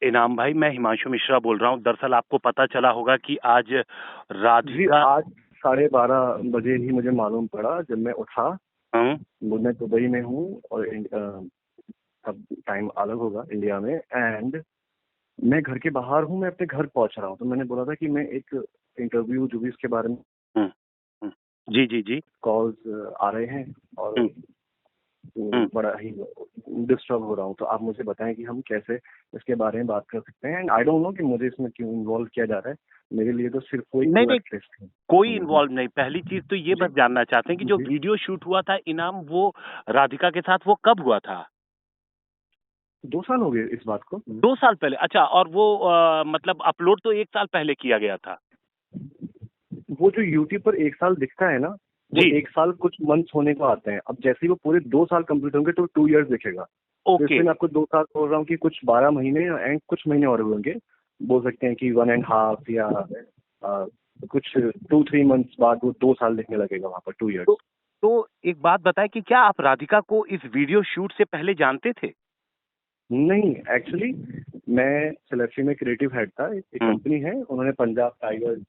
इनाम भाई, मैं हिमांशु मिश्रा बोल रहा हूँ। दरअसल आपको पता चला होगा कि आज जी, राधिका। आज 12:30 बजे ही मुझे मालूम पड़ा जब मैं उठा। हम्म। मैं दुबई में हूँ और अब टाइम अलग होगा इंडिया में। एंड मैं घर के बाहर हूँ, मैं अपने घर पहुंच रहा हूँ। तो मैंने बोला था कि मैं एक इंटरव्यू जो भी इसके बारे में हम्म। हम्म। जी जी जी। कॉल्स आ रहे हैं और हम्म। हम्म। बड़ा ही डिस्टर्ब हो रहा हूँ। तो आप मुझे बताएं कि हम कैसे इसके बारे में बात कर सकते हैं। एंड आई डोंट नो कि मुझे इसमें क्यों इन्वॉल्व किया जा रहा है। मेरे लिए तो सिर्फ कोई नहीं को नहीं, एक्ट्रेस थी। कोई इन्वॉल्व नहीं। पहली चीज तो ये जी बस जानना चाहते हैं कि जो जी। वीडियो शूट हुआ था इनाम, वो राधिका के साथ वो कब हुआ था? 2 साल हो गए इस बात को। 2 साल पहले? अच्छा। और वो मतलब अपलोड तो 1 साल पहले किया गया था। वो जो यूट्यूब पर 1 साल दिखता है ना, वो जी। 1 साल कुछ मंथ्स होने को आते हैं। अब जैसे ही वो पूरे 2 साल कंप्लीट होंगे तो 2 इयर्स दिखेगा। तो ओके। इसलिए मैं आपको 2 साल बोल रहा हूँ कि कुछ 12 महीने एंड कुछ महीने और होंगे। बोल सकते हैं कि 1.5 या कुछ 2-3 मंथ्स बाद वो 2 साल दिखने लगेगा वहां पर, 2 इयर्स। तो तो एक बात बताएं कि क्या आप राधिका को इस वीडियो शूट से पहले जानते थे? नहीं, एक्चुअली मैं सेलेक्शन में क्रिएटिव हेड था। एक हम्म। कंपनी है, उन्होंने पंजाब टाइगर्स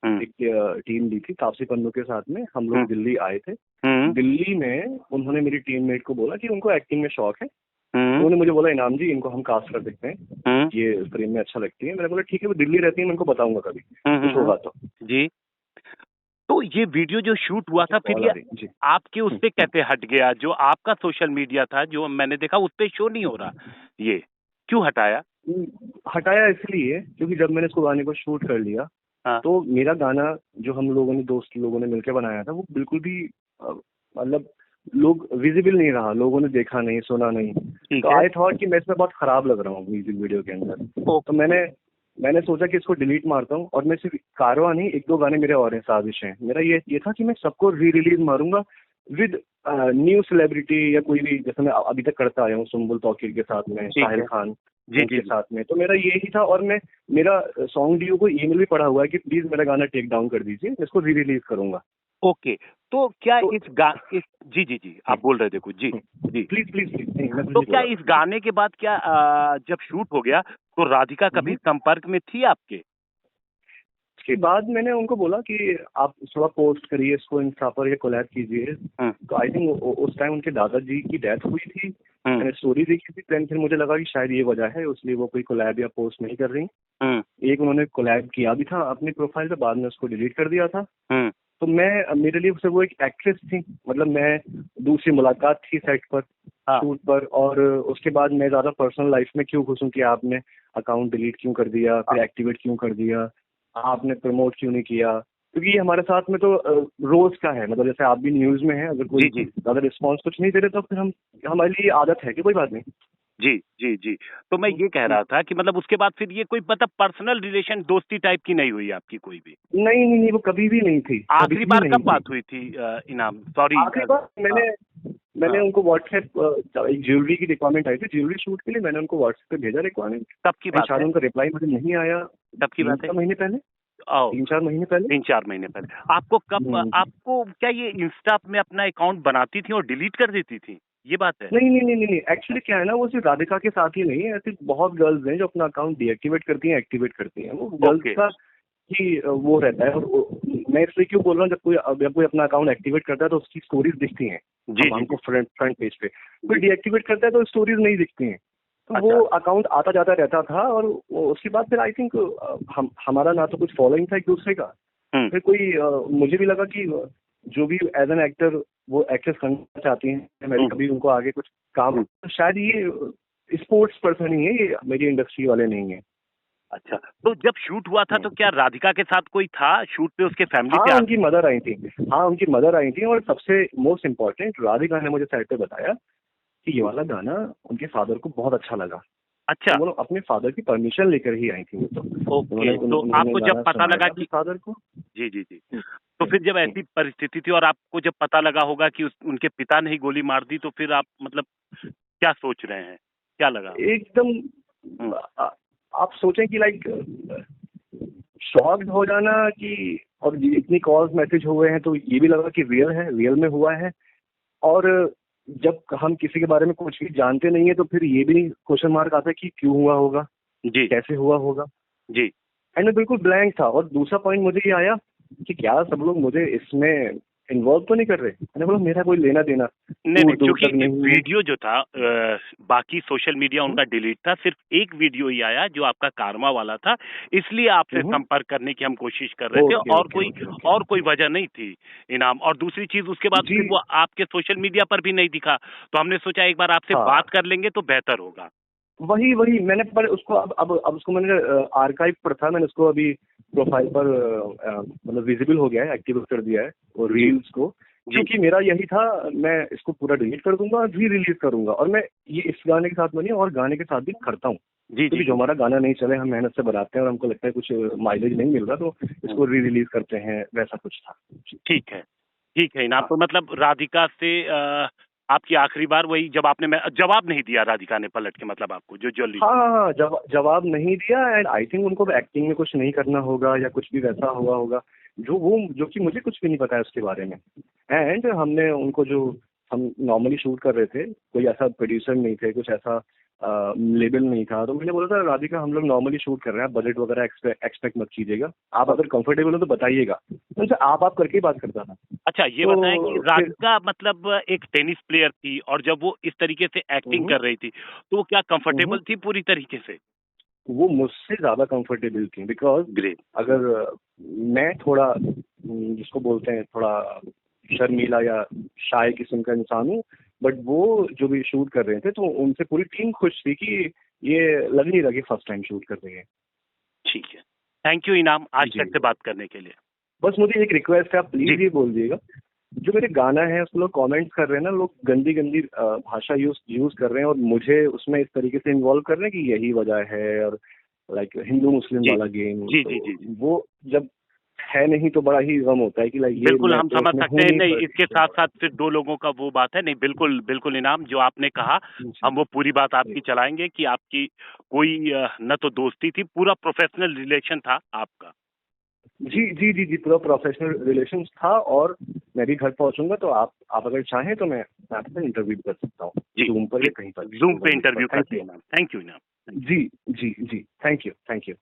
हम्म। एक टीम दी थी तापसी पन्नू के साथ में। हम लोग हम्म। दिल्ली आए थे। हम्म। दिल्ली में उन्होंने मेरी टीममेट को बोला कि उनको एक्टिंग में शौक है। तो हम्म। उन्होंने मुझे बोला, इनाम जी इनको हम कास्ट कर सकते हैं, हम्म। ये फिल्म में अच्छा लगती है। मैंने बोला ठीक है, वो दिल्ली रहती है, मैं उनको बताऊंगा कभी कुछ हम्म। होगा तो। जी। तो ये वीडियो जो शूट हुआ मुझे था, फिर कॉल ये आ रही जी। आपके उस पे कैसे हट गया? जो आपका सोशल मीडिया था, जो मैंने देखा उस पे शो नहीं हो रहा, ये क्यों हटाया? हटाया इसलिए क्योंकि जब मैंने इसको गाने को शूट कर लिया हाँ। तो मेरा गाना जो हम लोगों ने, दोस्त लोगों ने मिलकर बनाया था, वो बिल्कुल भी मतलब लोग विजिबल नहीं रहा। लोगों ने देखा नहीं, सुना नहीं। ठीक तो है। आई थॉट कि मैं इसमें बहुत खराब लग रहा हूँ म्यूजिक वीडियो के अंदर। तो ओके। मैंने सोचा कि इसको डिलीट मारता हूँ। और मैं सिर्फ कारवा नहीं, 1-2 गाने मेरे और हैं, साजिश हैं। मेरा ये था कि मैं सबको री रिलीज मारूंगा विद न्यू सेलिब्रिटी या कोई भी, जैसे मैं अभी तक करता आया हूँ सुम्बुल तौकीर के साथ में, ठीक साहिल है। खान जी जी उनके जी। साथ में। तो मेरा यही था। और मैं मेरा सॉन्ग डीओ को ईमेल भी पड़ा हुआ है कि प्लीज मेरा गाना टेक डाउन कर दीजिए, इसको री रिलीज करूंगा। ओके। तो क्या तो इस जी जी जी, आप बोल रहे थे कुछ? जी। जी। प्लीज प्लीज प्लीज, नहीं मैं कुछ तो नहीं क्या बोल इस गाने के बाद, क्या जब शूट हो गया तो राधिका कभी रहा। संपर्क में थी आपके? उसके बाद मैंने उनको बोला कि आप थोड़ा पोस्ट करिए इसको इंस्टा पर या कोलैब कीजिए। हम्म। तो आई थिंक उस टाइम उनके दादाजी की डेथ हुई थी। हम्म। मैंने स्टोरी देखी थी। फिर मुझे लगा कि शायद ये वजह है, इसलिए वो कोई कोलैब या पोस्ट नहीं कर रही। हम्म। एक उन्होंने कोलैब किया भी था अपनी प्रोफाइल पे, बाद में उसको डिलीट कर दिया था। हम्म। तो मेरे लिए उसे वो एक एक्ट्रेस थी। मतलब मैं, दूसरी मुलाकात थी सेट पर, हाँ। शूट पर। और उसके बाद मैं ज्यादा पर्सनल लाइफ में क्यों घुसूं कि आपने अकाउंट डिलीट क्यों कर दिया, फिर एक्टिवेट क्यों कर दिया, आपने प्रमोट क्यों नहीं किया। क्योंकि ये हमारे साथ में तो रोज का है। मतलब जैसे आप भी न्यूज में हैं, अगर कोई जी जी ज्यादा रिस्पॉन्स कुछ नहीं दे रहे तो फिर हमारे लिए आदत है कि कोई बात नहीं। जी जी जी। तो मैं ये कह रहा था कि मतलब उसके बाद फिर ये कोई मतलब पर्सनल रिलेशन, दोस्ती टाइप की नहीं हुई आपकी कोई भी? नहीं नहीं नहीं, वो कभी भी नहीं थी, कभी आखिरी भी बार नहीं कब थी। बात हुई थी इनाम? सॉरी। आखिरी बार मैंने उनको व्हाट्सएप, एक ज्वेलरी की रिक्वायरमेंट आई थी, ज्वेलरी शूट के लिए मैंने उनको व्हाट्सएप पे भेजा रिक्वायरमेंट। कब की एंड बात शायद है? उनका रिप्लाई मुझे नहीं आया। कब की तीन बात है? चार महीने पहले ओ, 3-4 महीने पहले। 3-4 महीने पहले। आपको कब, जी। आपको क्या ये इंस्टा में अपना अकाउंट बनाती थी और डिलीट कर देती थी, ये बात है? नहीं नहीं नहीं नहीं नहीं, एक्चुअली क्या है ना, वो सिर्फ राधिका के साथ ही नहीं है, ऐसी बहुत गर्ल्स हैं जो अपना अकाउंट डीएक्टिवेट करती हैं, एक्टिवेट करती हैं। वो गर्ल्स ओके। का ही वो रहता है। और मैं इसलिए क्यों बोल रहा हूँ, जब कोई अपना अकाउंट एक्टिवेट करता है तो उसकी स्टोरीज दिखती हैं जी जी हमको जी फ्रंट पेज पे। कोई जी। डीएक्टिवेट करता है तो स्टोरीज नहीं दिखती हैं। तो अच्छा। वो अकाउंट आता जाता रहता था। और उसके बाद फिर आई थिंक हमारा ना तो कुछ फॉलोइंग था एक दूसरे का। हम्म। फिर कोई मुझे भी लगा कि जो भी एज एन एक्टर वो एक्ट्रेस करना चाहती हैं, मैं हम्म। कभी उनको आगे कुछ काम, हम्म। तो शायद ये स्पोर्ट्स पर्सन ही है, ये मेरी इंडस्ट्री वाले नहीं है। अच्छा। तो जब शूट हुआ था तो क्या राधिका के साथ कोई था शूट पे? उसके फैमिली हाँ से उनकी मदर आई थी। हाँ उनकी मदर आई थी। और सबसे मोस्ट इम्पोर्टेंट, राधिका ने मुझे साइड पे बताया कि ये वाला गाना उनके फादर को बहुत अच्छा लगा। तो अच्छा। वो अपने फादर की परमिशन लेकर ही आई थी। वो तो ओके। तो उन्होंने आपको जब गाना पता लगा सुनाया अपने कि, फादर को। जी जी जी, तो फिर जब ऐसी परिस्थिति थी और आपको जब पता लगा होगा कि उनके पिता ने ही गोली मार दी, तो फिर आप मतलब क्या सोच रहे हैं, क्या लगा? एकदम आप सोचें कि लाइक शॉक्ड हो जाना कि, और इतनी कॉल्स मैसेज हुए हैं तो ये भी लगा कि रियल है, रियल में हुआ है। और जब हम किसी के बारे में कुछ भी जानते नहीं है तो फिर ये भी क्वेश्चन मार्क आता है कि क्यों हुआ होगा। जी कैसे हुआ होगा। जी। एंड मैं बिल्कुल ब्लैंक था। और दूसरा पॉइंट मुझे ये आया कि क्या सब लोग मुझे इसमें इन्वॉल्व तो नहीं कर रहे। मैंने बोला मेरा कोई लेना देना नहीं नहीं, दूर दूर क्योंकि तक नहीं है। वीडियो जो था बाकी सोशल मीडिया उनका डिलीट था, सिर्फ एक वीडियो ही आया जो आपका कारमा वाला था, इसलिए आपसे संपर्क करने की हम कोशिश कर रहे थे, ओके और ओके कोई ओके ओके। और कोई वजह नहीं थी इनाम। और दूसरी चीज, उसके बाद जी फिर वो आपके सोशल मीडिया पर भी नहीं दिखा, तो हमने सोचा एक बार आपसे हाँ, बात कर लेंगे तो बेहतर होगा। वही वही मैंने पर उसको अब उसको मैंने आर्काइव पर था। मैंने उसको अभी प्रोफाइल पर मतलब विजिबल हो गया है, एक्टिवेट कर दिया है और जी रील्स को। जी क्योंकि मेरा यही था, मैं इसको पूरा डिलीट कर दूंगा और री रिलीज करूंगा। और मैं ये इस गाने के साथ नहीं और गाने के साथ भी करता हूँ। जी जी क्योंकि जो जी। हमारा गाना नहीं चले, हम मेहनत से बनाते हैं और हमको लगता है कुछ माइलेज नहीं मिल रहा, तो इसको री रिलीज करते हैं, वैसा कुछ था। ठीक है, ठीक है इनाम। हाँ तो मतलब राधिका से आपकी आखिरी बार वही, जब आपने जवाब नहीं दिया राधिका ने पलट के, मतलब आपको जो ज्वेलरी। हाँ हाँ हाँ, जवाब नहीं दिया। एंड आई थिंक उनको एक्टिंग में कुछ नहीं करना होगा या कुछ भी वैसा हुआ होगा जो कि मुझे कुछ भी नहीं पता है उसके बारे में। एंड हमने उनको जो हम नॉर्मली शूट कर रहे थे, कोई ऐसा प्रोड्यूसर नहीं थे, कुछ ऐसा लेबल नहीं था। तो मैंने बोला था राधिका हम लोग नॉर्मली शूट कर रहे हैं, बजट वगैरह एक्सपेक्ट मत कीजिएगा, आप अगर कंफर्टेबल हो तो बताइएगा। उनसे आप करके ही बात करता था। अच्छा, ये बताएं कि तो फिर राधिका मतलब एक टेनिस प्लेयर थी, और जब वो इस तरीके से एक्टिंग हम्म, कर रही थी, तो वो क्या हम्म, कंफर्टेबल थी पूरी तरीके से? वो मुझसे ज्यादा कंफर्टेबल थी। Because great. अगर मैं थोड़ा जिसको बोलते हैं थोड़ा शर्मीला या शाय किस्म का इंसान हूँ, बट वो जो भी शूट कर रहे थे तो उनसे पूरी टीम खुश थी कि ये लग नहीं रहा कि फर्स्ट टाइम शूट कर रही है। ठीक है, थैंक यू इनाम आज जी, तक से बात करने के लिए। बस मुझे एक रिक्वेस्ट है, आप जी प्लीज ये बोल दिएगा, जो मेरे गाना है उसमें लोग कमेंट्स कर रहे हैं ना, लोग गंदी गंदी भाषा यूज कर रहे हैं और मुझे उसमें इस तरीके से इन्वॉल्व कर रहे हैं कि यही वजह है, और लाइक हिंदू मुस्लिम जी वाला गेम। जी तो जी जी जी। वो जब है नहीं तो बड़ा ही गम होता है कि लाइक ये बिल्कुल मैं हम तो समझ उसमें सकते हूँ हैं। नहीं, नहीं, बट इसके साथ साथ फिर दो लोगों का वो बात है। नहीं, बिल्कुल बिल्कुल इनाम, जो आपने कहा जी हम वो पूरी बात जी आपकी चलाएंगे कि आपकी कोई न तो दोस्ती थी, पूरा प्रोफेशनल रिलेशन था आपका। जी जी जी जी जी, पूरा प्रोफेशनल रिलेशन था। और मैं भी घर पहुंचूंगा तो आप अगर चाहें तो मैं आपसे इंटरव्यू कर सकता हूँ, जी जूम पर जी। या कहीं पर भी, जूम पे गूगल मीट पर। इंटरव्यू थैंक करते यू। हैं इनाम। थैंक यू इनाम। जी जी जी, थैंक यू थैंक यू।